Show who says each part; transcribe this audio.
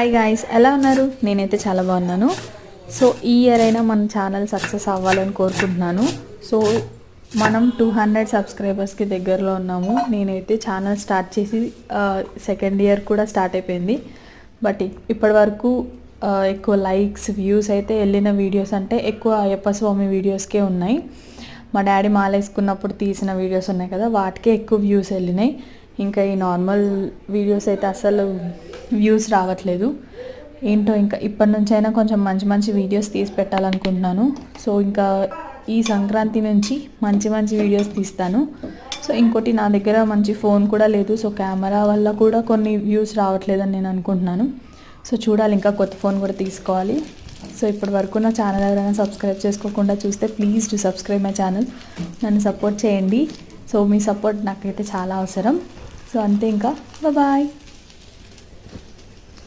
Speaker 1: Hi guys, ఎలా ఉన్నారు? నేనైతే చాలా బాగున్నాను. సో ఈ ఇయర్ అయినా మన ఛానల్ సక్సెస్ అవ్వాలని కోరుకుంటున్నాను. సో మనం 200 సబ్స్క్రైబర్స్కి దగ్గరలో ఉన్నాము. నేనైతే ఛానల్ స్టార్ట్ చేసి సెకండ్ ఇయర్ కూడా స్టార్ట్ అయిపోయింది. బట్ ఇప్పటి వరకు ఎక్కువ లైక్స్ వ్యూస్ అయితే వెళ్ళిన వీడియోస్ అంటే ఎక్కువ అయ్యప్ప స్వామి వీడియోస్కే ఉన్నాయి. మా డాడీ మాలేసుకున్నప్పుడు తీసిన వీడియోస్ ఉన్నాయి కదా, వాటికే ఎక్కువ వ్యూస్ వెళ్ళినాయి. ఇంకా ఈ నార్మల్ వీడియోస్ అయితే అసలు వ్యూస్ రావట్లేదు. ఏంటో ఇంకా ఇప్పటి నుంచి అయినా కొంచెం మంచి మంచి వీడియోస్ తీసి పెట్టాలనుకుంటున్నాను. సో ఇంకా ఈ సంక్రాంతి నుంచి మంచి మంచి వీడియోస్ తీస్తాను. సో ఇంకోటి, నా దగ్గర మంచి ఫోన్ కూడా లేదు. సో కెమెరా వల్ల కూడా కొన్ని వ్యూస్ రావట్లేదని నేను అనుకుంటున్నాను. సో చూడాలి, ఇంకా కొత్త ఫోన్ కూడా తీసుకోవాలి. సో ఇప్పటి వరకు నా ఛానల్ ఎవరైనా సబ్స్క్రైబ్ చేసుకోకుండా చూస్తే please do subscribe my channel. నన్ను సపోర్ట్ చేయండి. సో మీ సపోర్ట్ నాకైతే చాలా అవసరం. సో అంతే, ఇంకా బాయ్.